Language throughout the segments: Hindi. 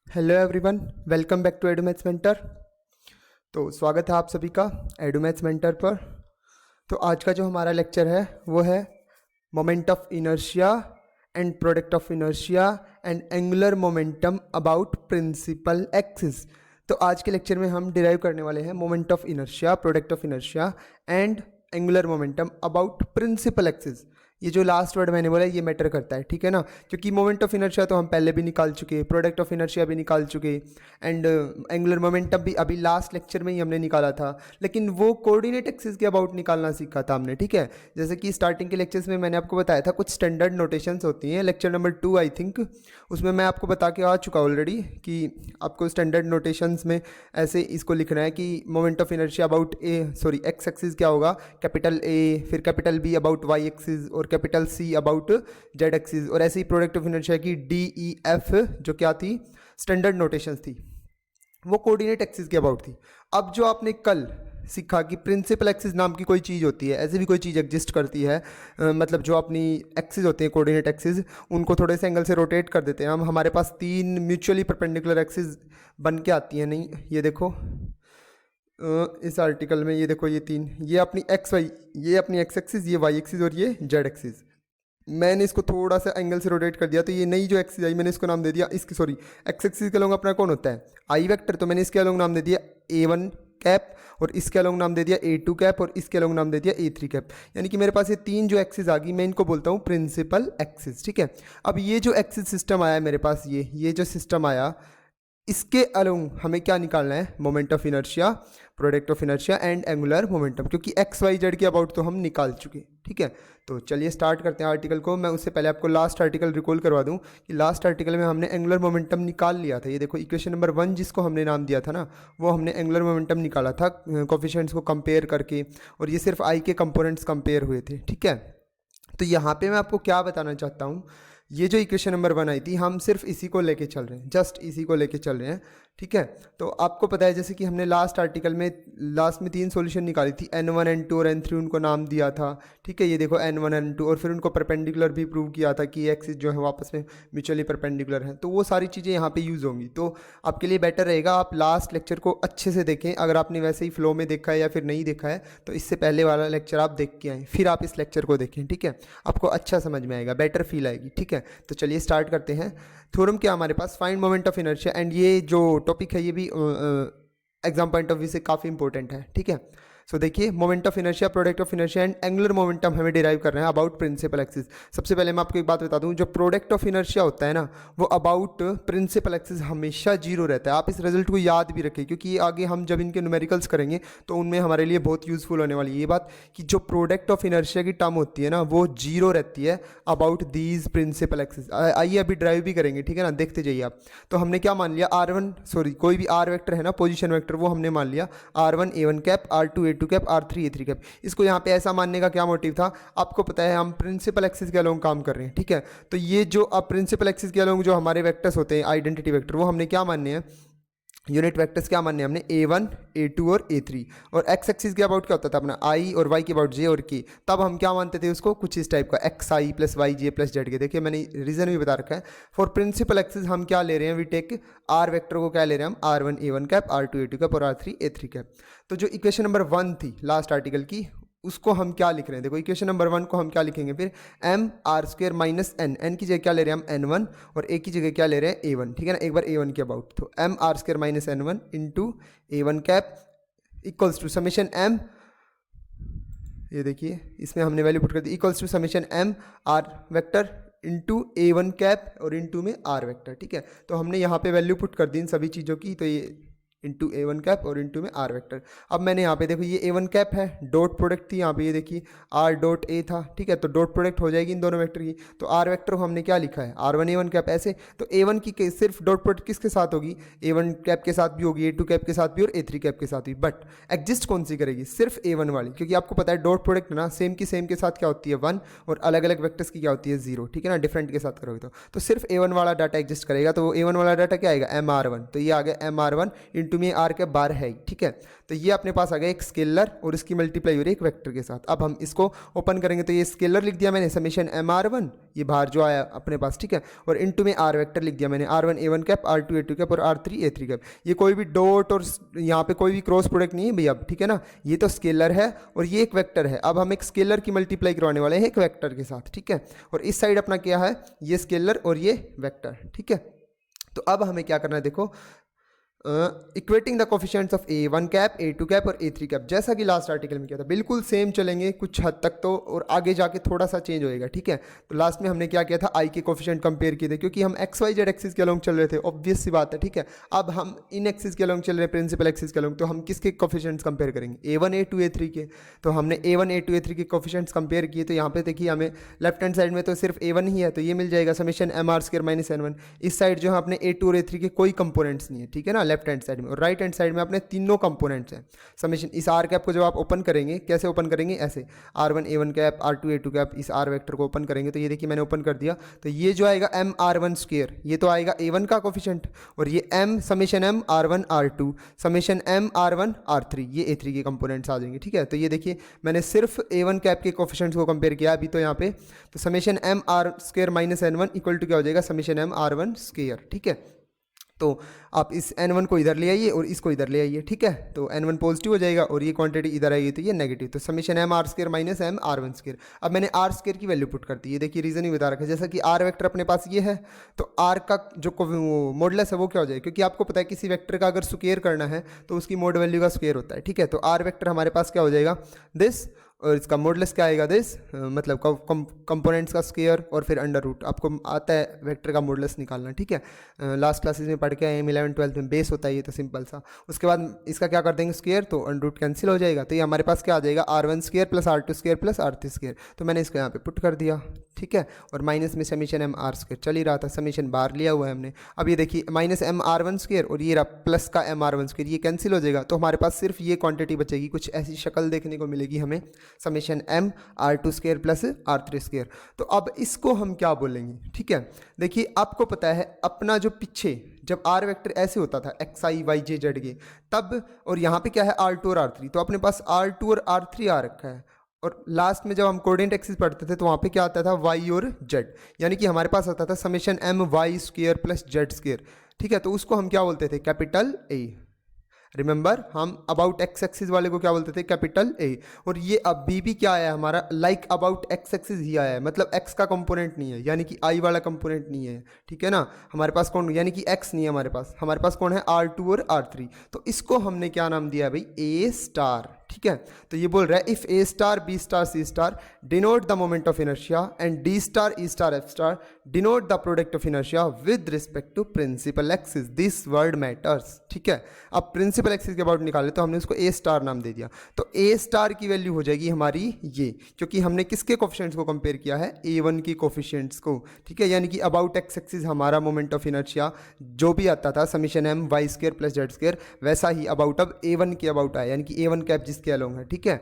Hello everyone, welcome back to EduMaths mentor. तो स्वागत है आप सभी का एडुमैथ्स मेंटर पर। तो आज का जो हमारा लेक्चर है वो है moment of inertia and product of inertia and angular momentum about principal axis. तो आज के लेक्चर में हम डिराइव करने वाले हैं moment of inertia, product of inertia and angular momentum about principal axis. ये जो लास्ट वर्ड मैंने बोला ये मैटर करता है, ठीक है ना, क्योंकि मोमेंट ऑफ इनर्शिया तो हम पहले भी निकाल चुके, प्रोडक्ट ऑफ इनर्शिया भी निकाल चुके एंड एंगुलर मोमेंटम भी अभी लास्ट लेक्चर में ही हमने निकाला था। लेकिन वो कोऑर्डिनेट एक्सिस के अबाउट निकालना सीखा था हमने, ठीक है। जैसे कि स्टार्टिंग के लेक्चर्स में मैंने आपको बताया था कुछ स्टैंडर्ड नोटेशंस होती हैं, लेक्चर नंबर 2 आई थिंक, उसमें मैं आपको बता के आ चुका ऑलरेडी कि आपको स्टैंडर्ड नोटेशंस में ऐसे इसको लिखना है कि moment of inertia about X axis क्या होगा, कैपिटल ए, फिर capital B about Y axis और capital C about Z axis, और ऐसे ही प्रोडक्ट ऑफ इनर्शिया की डी ई एफ जो क्या थी, स्टैंडर्ड नोटेशंस थी, वो कोऑर्डिनेट एक्सिस के अबाउट थी। अब जो आपने कल सीखा कि प्रिंसिपल एक्सिस नाम की कोई चीज़ होती है, ऐसे भी कोई चीज़ एग्जिस्ट करती है, मतलब जो अपनी एक्सिस होती है कोऑर्डिनेट एक्सिस, उनको थोड़े से एंगल से रोटेट कर देते हैं हम। हमारे पास 3 म्यूचुअली परपेंडिकुलर एक्सिस बन के आती हैं, नहीं ये देखो इस आर्टिकल में, ये देखो ये 3, ये अपनी एक्स वाई, ये अपनी एक्स एक्सिस, ये वाई एक्सिस और ये जेड एक्सिस। मैंने इसको थोड़ा सा एंगल से रोटेट कर दिया, तो ये नई जो एक्सिस आई मैंने इसको नाम दे दिया, इसकी सॉरी एक्स एक्सिस के अलोंग अपना कौन होता है, आई वेक्टर, तो मैंने इसके अलोंग नाम दे दिया A1 कैप, और इसके अलोंग नाम दे दिया A2 कैप, और इसके अलोंग नाम दे दिया A3 कैप। यानी कि मेरे पास ये 3 जो एक्सिस आ गई, मैं इनको बोलता हूँ प्रिंसिपल एक्सिस, ठीक है। अब ये जो एक्सिस सिस्टम आया मेरे पास, ये जो सिस्टम आया, इसके अलोंग हमें क्या निकालना है, moment of inertia, product of inertia and angular momentum, क्योंकि एक्स वाई जेड के अबाउट तो हम निकाल चुके, ठीक है। तो चलिए स्टार्ट करते हैं आर्टिकल को। मैं उससे पहले आपको लास्ट आर्टिकल रिकॉल करवा दूं कि लास्ट आर्टिकल में हमने एंगुलर मोमेंटम निकाल लिया था। ये देखो इक्वेशन नंबर 1 जिसको हमने नाम दिया था ना, वो हमने एंगुलर मोमेंटम निकाला था कोफिशिएंट्स को कंपेयर करके, और ये सिर्फ आई के कंपोनेंट्स कंपेयर हुए थे, ठीक है। तो यहाँ पे मैं आपको क्या बताना चाहता हूँ, ये जो इक्वेशन नंबर 1 आई थी, हम सिर्फ इसी को लेके चल रहे हैं, जस्ट इसी को लेके चल रहे हैं, ठीक है। तो आपको पता है जैसे कि हमने लास्ट आर्टिकल में लास्ट में 3 सॉल्यूशन निकाली थी, N1 N2 और N3, उनको नाम दिया था, ठीक है। ये देखो N1 N2, और फिर उनको परपेंडिकुलर भी प्रूव किया था कि एक्सिस जो है वापस में म्यूचुअली परपेंडिकुलर है। तो वो सारी चीज़ें यहाँ पे यूज़ होंगी, तो आपके लिए बेटर रहेगा आप लास्ट लेक्चर को अच्छे से देखें। अगर आपने वैसे ही फ्लो में देखा है या फिर नहीं देखा है, तो इससे पहले वाला लेक्चर आप देख के आएँ, फिर आप इस लेक्चर को देखें, ठीक है। आपको अच्छा समझ में आएगा, बेटर फील आएगी, ठीक है। तो चलिए स्टार्ट करते हैं। थ्योरम क्या हमारे पास, find moment of inertia, and ये जो टॉपिक है ये भी एग्जाम पॉइंट ऑफ व्यू से काफ़ी इंपॉर्टेंट है, ठीक है। सो देखिए, moment of inertia, product of inertia and angular momentum हमें डिराइव कर रहे हैं अबाउट प्रिंसिपल एक्सिस। सबसे पहले मैं आपको एक बात बता दूं, जो प्रोडक्ट ऑफ इनर्शिया होता है ना, वो अबाउट प्रिंसिपल एक्सिस हमेशा 0 रहता है। आप इस रिजल्ट को याद भी रखें, क्योंकि आगे हम जब इनके न्यूमेरिकल्स करेंगे तो उनमें हमारे लिए बहुत यूजफुल होने वाली है ये बात, कि जो प्रोडक्ट ऑफ इनर्शिया की टर्म होती है ना, वो 0 रहती है अबाउट दीज प्रिंसिपल एक्सिस। आइए अभी ड्राइव भी करेंगे, ठीक है ना, देखते जाइए आप। तो हमने क्या मान लिया, R1 सॉरी कोई भी R वेक्टर है ना, पोजीशन वेक्टर, वो हमने मान लिया R1 A1 cap, R2 A2 cap, R3 A3 cap. इसको यहाँ पे ऐसा मानने का क्या मोटिव था, आपको पता है हम प्रिंसिपल एक्सिस के अलोंग काम कर रहे हैं, ठीक है। तो ये जो अब प्रिंसिपल एक्सिस के अलोंग जो हमारे वेक्टर्स होते हैं, आइडेंटिटी वेक्टर, वो हमने क्या मानने हैं, यूनिट वेक्टर्स क्या मानने हैं हमने, A1 A2 और A3। और एक्स एक्सिस के अबाउट क्या होता था अपना, I, और Y के अबाउट J और K। तब हम क्या मानते थे उसको, कुछ इस टाइप का, XI plus YJ plus ZK। देखिए मैंने रीजन भी बता रखा है। फॉर प्रिंसिपल एक्सिस हम क्या ले रहे हैं, वी टेक R वेक्टर को क्या ले रहे हैं हम, R1 A1 cap, R2 A2 cap और R3 A3 कैप। तो जो इक्वेशन नंबर 1 थी लास्ट आर्टिकल की, उसको हम क्या लिख रहे हैं, देखो इक्वेशन नंबर 1 को हम क्या लिखेंगे फिर, M² माइनस एन की जगह क्या ले रहे हैं हम N1, और A की जगह क्या ले रहे हैं A1, ठीक है ना। एक बार A1 के अबाउट, तो M² minus N1 into A1 cap equals to summation M, ये देखिए इसमें हमने वैल्यू पुट कर दी, equals to summation M R vector into A1 cap और इंटू में R वेक्टर, ठीक है। तो हमने यहाँ पे वैल्यू पुट कर दी इन सभी चीज़ों की, तो ये इंटू A1 कैप और इंटू में R वेक्टर। अब मैंने यहाँ पे देखो ये A1 कैप है, डॉट प्रोडक्ट थी यहाँ पे, ये देखिए R डॉट A था, ठीक है। तो डॉट प्रोडक्ट हो जाएगी इन दोनों वेक्टर की। तो R वेक्टर को हमने क्या लिखा है, R1 A1 कैप ऐसे। तो A1 की सिर्फ डॉट प्रोडक्ट किसके साथ होगी, A1 कैप के साथ भी होगी, A2 कैप के साथ भी और A3 कैप के साथ भी, बट एग्जिस्ट कौन सी करेगी, सिर्फ A1 वाली, क्योंकि आपको पता है डॉट प्रोडक्ट ना सेम की सेम के साथ क्या होती है 1, और अलग अलग वेक्टर्स की क्या होती है 0, ठीक है ना, डिफरेंट के साथ करोगे तो सिर्फ A1 वाला डाटा एग्जिस्ट करेगा। तो A1 वाला डाटा क्या आएगा, MR1, तो ये आ गया MR1 इनटू में आर कैप बार है, ठीक है। तो ये अपने पास आ गया एक स्केलर और इसकी मल्टीप्लाई हो रही है एक वेक्टर के साथ। अब हम इसको ओपन करेंगे तो ये स्केलर लिख दिया मैंने समेशन MR1, ये बाहर जो आया अपने पास, ठीक है, और इनटू में आर वेक्टर लिख दिया मैंने R1 A1 cap, R2 A2 cap और R3 A3 कैप। ये कोई भी डॉट और यहाँ पे कोई भी क्रॉस प्रोडक्ट नहीं है भैया, ठीक है ना। ये तो स्केलर है और ये एक वेक्टर है। अब हम एक स्केलर की मल्टीप्लाई करवाने वाले हैं एक वेक्टर के साथ, ठीक है। और इस साइड अपना क्या है, ये स्केलर और ये वेक्टर, ठीक है। तो अब हमें क्या करना है, देखो, equating the coefficients of A1 cap, A2 cap और A3 कैप, जैसा कि लास्ट आर्टिकल में किया था, बिल्कुल सेम चलेंगे कुछ हद तक तो, और आगे जाके थोड़ा सा चेंज होएगा, ठीक है। तो लास्ट में हमने क्या किया था, आई के कोफिशिएंट कंपेयर किए थे, क्योंकि हम XYZ एक्सिस के अलोंग चल रहे थे, ऑब्वियस सी बात है, ठीक है। अब हम इन एक्सिस के अलोंग चल रहे हैं, प्रिंसिपल एक्सिस के अलोंग, तो हम किसके कोफिशिएंट्स कंपेयर करेंगे, A1 A2 A3 के। तो हमने A1 A2 A3 के कोफिशिएंट्स कंपेयर किए, तो यहाँ पे देखिए हमें लेफ्ट हैंड साइड में तो सिर्फ A1 ही है, तो ये मिल जाएगा समेशन MR² - N1। इस साइड जो है अपने A2 और A3 के कोई कंपोनेंट्स नहीं है, ठीक है ना, लेफ्ट हैंड साइड में। और राइट हैंड साइड में अपने तीनों कंपोनेंट्स हैं समेशन। इस आर कैप को जब आप ओपन करेंगे, कैसे ओपन करेंगे, ऐसे R1 A1 cap, R2 A2 cap, इस आर वेक्टर को ओपन करेंगे तो ये देखिए मैंने ओपन कर दिया, तो ये जो आएगा MR1², ये तो आएगा A1 का कोफिशिएंट, और ये M summation MR1 R2 summation MR1 R3, ये A3 के कंपोनेंट्स आ जाएंगे, ठीक है। तो ये देखिए मैंने सिर्फ A1 कैप के कोफिशिएंट्स को कंपेयर किया अभी तो यहाँ पे, तो summation MR² - N1 equal to क्या हो जाएगा, समेशन MR1², ठीक है। तो आप इस N1 को इधर ले आइए और इसको इधर ले आइए, ठीक है। तो N1 पॉजिटिव हो जाएगा और ये क्वांटिटी इधर आएगी तो ये नेगेटिव, तो समेशन MR² - MR1²। अब मैंने R² की वैल्यू पुट कर दी, ये देखिए रीजन ही बता रखा है, जैसा कि R वेक्टर अपने पास ये है, तो R का जो मॉडुलस है वो क्या हो जाएगा, क्योंकि आपको पता है किसी वेक्टर का अगर स्क्वायर करना है तो उसकी मोड वैल्यू का स्क्वायर होता है, ठीक है। तो R वेक्टर हमारे पास क्या हो जाएगा, दिस, और इसका मॉडुलस क्या आएगा, दिस, मतलब कंपोनेंट्स का स्क्वायर और फिर अंडर रूट। आपको आता है वेक्टर का मॉडुलस निकालना, ठीक है, लास्ट क्लासेस में पढ़ के आए, 11 12 में बेस होता है ये तो सिंपल सा। उसके बाद इसका क्या कर देंगे, स्क्वायर, तो अंडर रूट कैंसिल हो जाएगा, तो ये हमारे पास क्या आ जाएगा, R1² + R2² + R3²। तो मैंने इसको यहाँ पे पुट कर दिया, ठीक है, और माइनस में समेशन MR² चल ही रहा था, समेशन बाहर लिया हुआ है हमने। अब ये देखिए माइनस MR1² और ये रहा प्लस का MR1², ये कैंसिल हो जाएगा, तो हमारे पास सिर्फ ये क्वांटिटी बचेगी, कुछ ऐसी शक्ल देखने को मिलेगी हमें, समेशन MR2² + R3²। तो अब इसको हम क्या बोलेंगे, ठीक है। देखिए आपको पता है अपना जो पीछे जब R वेक्टर ऐसे होता था XI Y J Z के तब, और यहाँ पे क्या है R2 और R3, तो अपने पास R2 और R3 आ रखा है, और लास्ट में जब हम कोऑर्डिनेट एक्सिस पढ़ते थे तो वहाँ पे क्या आता था, Y और Z, यानी कि हमारे पास आता था समेशन MY² + Z², ठीक है। तो उसको हम क्या बोलते थे, कैपिटल A। रिमेंबर हम अबाउट एक्स एक्सिस वाले को क्या बोलते थे, कैपिटल A। और ये अभी भी क्या आया है हमारा, लाइक अबाउट एक्स एक्सिस ही आया है, मतलब एक्स का कंपोनेंट नहीं है, यानी कि आई वाला कंपोनेंट नहीं है, ठीक है ना। हमारे पास कौन, यानी कि एक्स नहीं है हमारे पास कौन है, R2 और R3। तो इसको हमने क्या नाम दिया भाई, A*, ठीक है। तो ये बोल रहा है if A*, B*, C* denote the moment of inertia and D*, E*, F* denote the product of inertia with respect to principal axis, this word matters, ठीक है। अब प्रिंसिपल एक्सिस के अबाउट निकाले तो हमने उसको A* नाम दे दिया, तो A* की वैल्यू हो जाएगी हमारी ये, क्योंकि हमने किसके कोफिशिएंट्स को कंपेयर किया है, A1 की कोफिशिएंट्स को, ठीक है। यानी कि अबाउट एक्स एक्सिस हमारा मोमेंट ऑफ इनर्शिया जो भी आता था समेशन MY² + Z², वैसा ही अबाउट अब A1 के अबाउट आया, यानी कि A1 कैप जिसके अलोंग है, ठीक है।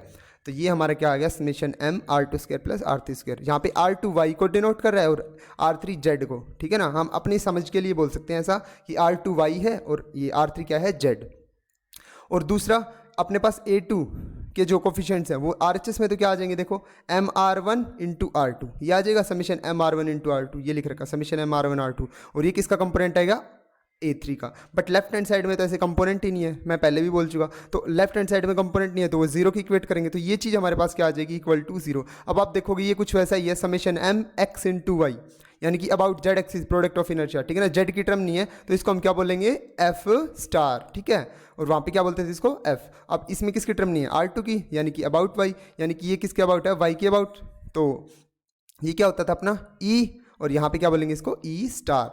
तो ये हमारा क्या आ गया, समेशन MR2² + R3²। यहाँ पे R2 Y को डिनोट कर रहा है और R3 Z को, ठीक है ना। हम अपनी समझ के लिए बोल सकते हैं ऐसा कि R2 Y है और ये R3 क्या है, Z। और दूसरा अपने पास A2 के जो कोफिशिएंट्स हैं वो RHS में तो क्या आ जाएंगे, देखो MR1 × R2, ये आ जाएगा समेशन MR1 × R2, ये लिख रखा समेशन MR1 R2, और ये किसका कंपोनेंट आएगा, A3 का। बट लेफ्ट हैंड साइड में तो ऐसे कंपोनेंट ही नहीं है, मैं पहले भी बोल चुका। तो लेफ्ट हैंड साइड में कंपोनेंट नहीं है तो वो 0 की इक्वेट करेंगे, तो ये चीज़ हमारे पास क्या आ जाएगी, *, 0। अब आप देखोगे ये कुछ वैसा ही है, समेशन MX × Y, यानी कि about Z axis product of inertia, ठीक है ना। Z की टर्म नहीं है तो इसको हम क्या बोलेंगे, F*, ठीक है। और वहाँ पे क्या बोलते थे इसको, F। अब इसमें किसकी टर्म नहीं है, R2 की, यानी कि अबाउट Y, यानी कि ये किसके अबाउट है, Y के अबाउट। तो ये क्या होता था अपना E, और यहाँ पे क्या बोलेंगे इसको, E*।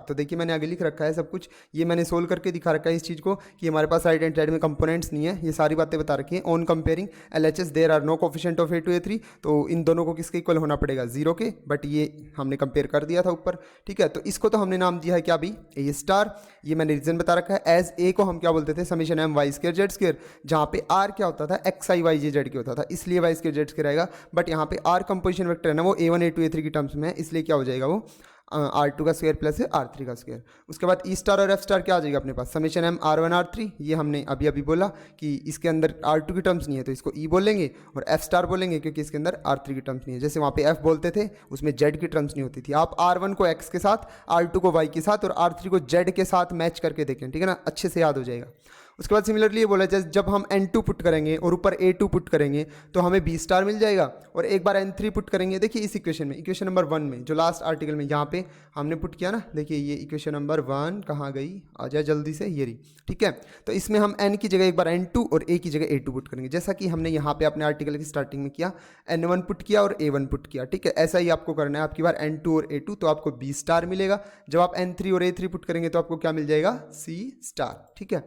तो देखिए मैंने आगे लिख रखा है सब कुछ, ये मैंने सोल्व करके दिखा रखा है इस चीज़ को कि हमारे पास राइट हैंड साइड में कंपोनेंट्स नहीं है, ये सारी बातें बता रखी हैं। On comparing LHS there are no coefficient of A2 A3, तो इन दोनों को किसके इक्वल होना पड़ेगा, 0 के, बट ये हमने कंपेयर कर दिया था ऊपर, ठीक है। तो इसको तो हमने नाम दिया है क्या भाई, A*। ये मैंने रीजन बता रखा है, एज A को हम क्या बोलते थे, समेशन MY² Z², जहाँ पे R क्या होता था, XI Y J Z के होता था, इसलिए Y² Z² रहेगा। बट यहाँ पे R कंपोजिशन वेक्टर है ना, वो A1 A2 A3 की टर्म्स में है, इसलिए क्या हो जाएगा वो R2 का स्क्वायर प्लस R3 का स्क्वायर। उसके बाद ई स्टार और एफ स्टार क्या आ जाएगा अपने पास, समेशन M R1 R3, ये हमने अभी अभी बोला कि इसके अंदर R2 की टर्म्स नहीं है तो इसको ई बोलेंगे, और एफ स्टार बोलेंगे क्योंकि इसके अंदर R3 की टर्म्स नहीं है। जैसे वहाँ पे एफ बोलते थे उसमें जेड की टर्म्स नहीं होती थी। आप R1 को एक्स के साथ, R2 को वाई के साथ और R3 को जेड के साथ मैच करके देखें, ठीक है ना, अच्छे से याद हो जाएगा। उसके बाद सिमिलरली ये बोला जैसे जब हम N2 पुट करेंगे और ऊपर A2 पुट करेंगे तो हमें B स्टार मिल जाएगा, और एक बार N3 पुट करेंगे, देखिए इस इक्वेशन में, इक्वेशन नंबर 1 में जो लास्ट आर्टिकल में यहाँ पे हमने पुट किया ना, देखिए ये इक्वेशन नंबर 1 कहाँ गई, आ जाए जल्दी से, ये रही, ठीक है। तो इसमें हम N की जगह एक बार N2 और A की जगह A2 पुट करेंगे, जैसा कि हमने यहाँ पे अपने आर्टिकल की स्टार्टिंग में किया, N1 पुट किया और A1 पुट किया, ठीक है। ऐसा ही आपको करना है, आपकी बार N2 और A2 तो आपको B स्टार मिलेगा, जब आप N3 और A3 पुट करेंगे तो आपको क्या मिल जाएगा, C स्टार, ठीक है।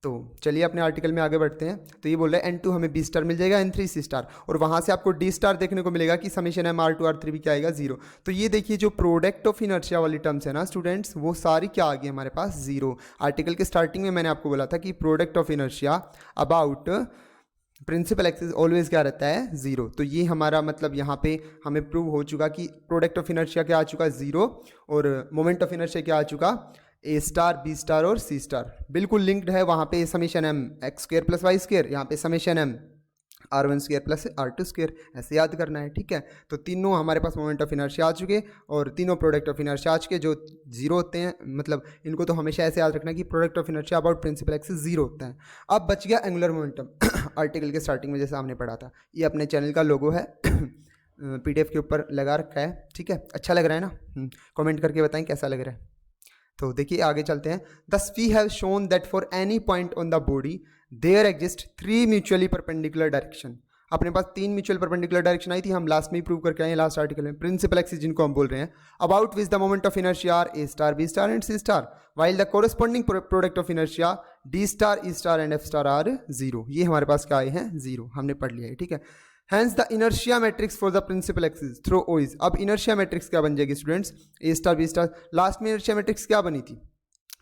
तो चलिए अपने आर्टिकल में आगे बढ़ते हैं। तो ये बोल रहा है N2 हमें B स्टार मिल जाएगा, N3 C स्टार, और वहाँ से आपको D स्टार देखने को मिलेगा कि समेशन M R2 R3 भी क्या आएगा, 0। तो ये देखिए जो प्रोडक्ट ऑफ इनर्शिया वाली टर्म्स है ना स्टूडेंट्स, वो सारी क्या आ गई हमारे पास, 0। आर्टिकल के स्टार्टिंग में मैंने आपको बोला था कि product of inertia about principal axis always क्या रहता है, 0। तो ये हमारा मतलब यहाँ पे हमें प्रूव हो चुका कि प्रोडक्ट ऑफ इनर्शिया क्या आ चुका, 0, और मोमेंट ऑफ इनर्शिया क्या आ चुका, ए स्टार, बी स्टार और सी स्टार, बिल्कुल लिंक्ड है। वहाँ पे summation M X square plus Y square, यहाँ पे summation M R1 square plus R2 square, ऐसे याद करना है, ठीक है। तो तीनों हमारे पास मोमेंट ऑफ इनर्शिया आ चुके, और तीनों प्रोडक्ट ऑफ इनर्शिया आ चुके जो 0 होते हैं, मतलब इनको तो हमेशा ऐसे याद रखना कि product of inertia about principal axis 0 होता है। अब बच गया एंगुलर मोमेंटम। आर्टिकल के स्टार्टिंग में जैसे हमने पढ़ा था, ये अपने चैनल का लोगो है, PDF के ऊपर लगा रखा है, ठीक है। अच्छा लग रहा है ना, कमेंट करके बताएं कैसा लग रहा है। तो देखिए आगे चलते हैं। Thus we have shown that for any point on the body there exist 3 mutually perpendicular direction. अपने पास 3 म्यूचुअल परपेंडिकुलर डायरेक्शन आई थी, हम लास्ट में ही प्रूव करके आए लास्ट आर्टिकल में। प्रिंसिपल एक्सिस जिनको हम बोल रहे हैं, about which the moment of inertia are A star, B star and C star, while the corresponding product of inertia D star, E star and F star are 0। ये हमारे पास क्या आए हैं, 0, हमने पढ़ लिया है, ठीक है। Hence the inertia matrix for the principal axis through O is, अब inertia matrix क्या बन जाएगी students, A star, B star. Last में inertia matrix क्या बनी थी,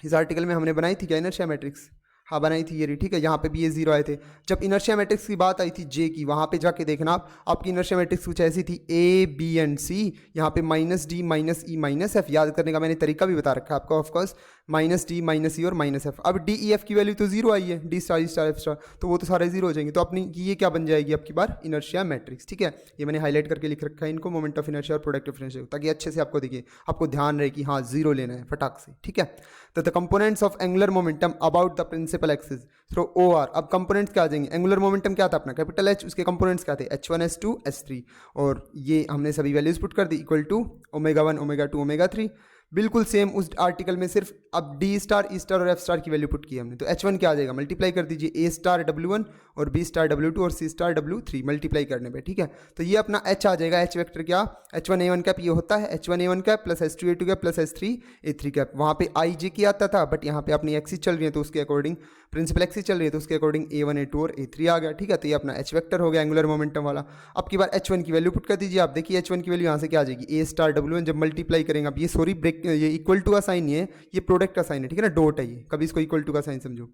इस आर्टिकल में हमने बनाई थी क्या inertia matrix, हाँ बनाई थी, ये रही, ठीक है। यहाँ पे भी ये 0 आए थे। जब इनर्शिया मैट्रिक्स की बात आई थी J की, वहाँ पे जाके देखना आप, आपकी इनर्शिया मैट्रिक्स कुछ ऐसी थी A, B एंड C, यहाँ पे -D -E -F, याद करने का मैंने तरीका भी बता रखा है आपको ऑफकोर्स, -D -E और -F। अब D E F की वैल्यू तो 0 आई है, D star, E star, F star, तो वो तो सारे 0 हो जाएंगे। तो अपनी ये क्या बन जाएगी आपकी बार, इनर्शिया मैट्रिक्स, ठीक है। ये मैंने हाईलाइट करके लिख रखा है इनको, मोमेंट ऑफ इनर्शिया और प्रोडक्ट ऑफ इनर्शिया, ताकि अच्छे से आपको दिखे, आपको ध्यान रहे कि हाँ 0 लेना है फटाक से, ठीक है। तो the components of angular momentum about the principal axis through O R. अब कंपोनेंट्स क्या आ जाएंगे, एंगुलर मोमेंटम क्या था अपना कैपिटल H, उसके कंपोनेंट्स क्या थे H1 H2 H3, और ये हमने सभी वैल्यूज पुट कर दी, इक्वल टू ω1 ω2 ω3, बिल्कुल सेम उस आर्टिकल में, सिर्फ अब D स्टार, E स्टार और F स्टार की वैल्यू पुट की हमने। तो H1 क्या आ जाएगा, मल्टीप्लाई कर दीजिए A स्टार W1 और B स्टार W2 और C स्टार W3 मल्टीप्लाई करने पे, ठीक है। तो ये अपना H आ जाएगा, H वेक्टर क्या, H1 A1 कैप ये होता है, H1 A1 cap plus H2 A2 cap plus H3 A3 cap. वहाँ पे I J की आता था, बट यहाँ पे अपनी एक्सिस चल रही है तो उसके अकॉर्डिंग, प्रिंसिपल एक्सिस चल रही है तो उसके अकॉर्डिंग A1 A2 और A3 आ गया, ठीक है। तो ये अपना H वेक्टर हो गया एंगुलर मोमेंटम वाला। अब की बार H1 की वैल्यू पुट कर दीजिए आप, देखिए H1 की वैल्यू यहाँ से क्या आ जाएगी, A स्टार W1 जब मल्टीप्लाई करेंगे, अब ये सॉरी ब्रेक, ये इक्वल टू का साइन नहीं है, ये प्रोडक्ट का साइन है, ठीक है ना, डॉट है ये, कभी इसको इक्वल टू का साइन समझो।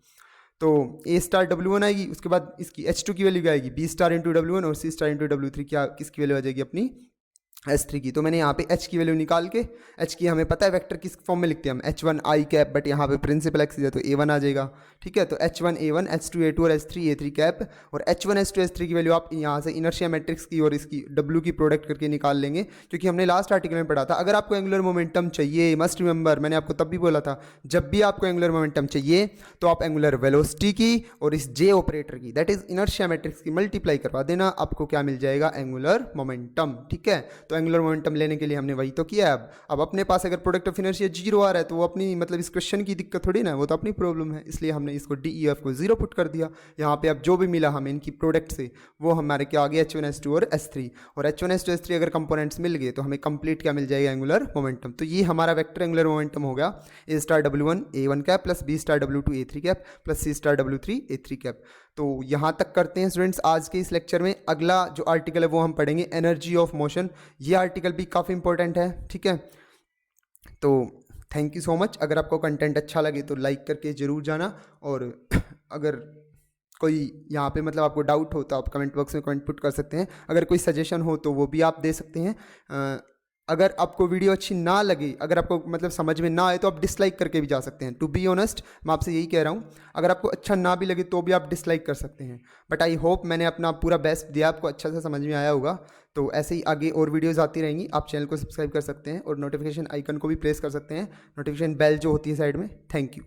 तो A स्टार W1 आएगी, उसके बाद इसकी H2 की वैल्यू क्या आएगी, B स्टार इंटू W1 और C स्टार इंटू W3, क्या किसकी वैल्यू आ जाएगी अपनी S3 की। तो मैंने यहाँ पे H की वैल्यू निकाल के, H की हमें पता है वेक्टर किस फॉर्म में लिखते हैं हम, H1 I कैप, बट यहाँ पे प्रिंसिपल एक्सिस है तो A1 आ जाएगा, ठीक है। तो H1 A1 H2 A2 और H3 A3 कैप, और H1 H2 H3 की वैल्यू आप यहाँ से इनर्शिया मैट्रिक्स की और इसकी W की प्रोडक्ट करके निकाल लेंगे, क्योंकि हमने लास्ट आर्टिकल में पढ़ा था अगर आपको एंगुलर मोमेंटम चाहिए, मस्ट रिमेंबर, मैंने आपको तब भी बोला था, जब भी आपको एंगुलर मोमेंटम चाहिए तो आप एंगुलर वेलोसिटी की और इस J ऑपरेटर की, दैट इज इनर्शिया मैट्रिक्स की मल्टीप्लाई करवा देना, आपको क्या मिल जाएगा, एंगुलर मोमेंटम, ठीक है। तो एंगुलर मोमेंटम लेने के लिए हमने वही तो किया है। अब अपने पास अगर प्रोडक्ट ऑफ इनर्शिया 0 आ रहा है तो वो अपनी मतलब इस क्वेश्चन की दिक्कत थोड़ी ना, वो तो अपनी प्रॉब्लम है, इसलिए हमने इसको DEF को 0 पुट कर दिया। यहाँ पे अब जो भी मिला हमें इनकी प्रोडक्ट से वो हमारे क्या आ गया, H1 H2 और S3, और H1 H2 S3 अगर कंपोनेंट्स मिल गए तो हमें कंप्लीट क्या मिल जाएगा, एंगुलर मोमेंटम। तो ये हमारा वेक्टर एंगुलर मोमेंटम हो गया, A star W1 A1 cap plus B star W2 A3 cap plus C star W3 A3 cap. तो यहाँ तक करते हैं स्टूडेंट्स आज के इस लेक्चर में। अगला जो आर्टिकल है वो हम पढ़ेंगे एनर्जी ऑफ मोशन, ये आर्टिकल भी काफ़ी इंपॉर्टेंट है, ठीक है। तो थैंक यू सो मच। अगर आपको कंटेंट अच्छा लगे तो लाइक करके ज़रूर जाना, और अगर कोई यहाँ पे मतलब आपको डाउट हो तो आप कमेंट बॉक्स में कमेंट पुट कर सकते हैं, अगर कोई सजेशन हो तो वो भी आप दे सकते हैं। अगर आपको वीडियो अच्छी ना लगे, अगर आपको मतलब समझ में ना आए तो आप डिसलाइक करके भी जा सकते हैं। टू बी ऑनेस्ट मैं आपसे यही कह रहा हूँ, अगर आपको अच्छा ना भी लगे तो भी आप डिसलाइक कर सकते हैं। बट आई होप मैंने अपना पूरा बेस्ट दिया, आपको अच्छा से समझ में आया होगा। तो ऐसे ही आगे और वीडियोज़ आती रहेंगी। आप चैनल को सब्सक्राइब कर सकते हैं और नोटिफिकेशन आइकन को भी प्रेस कर सकते हैं, नोटिफिकेशन बेल जो होती है साइड में। Thank you.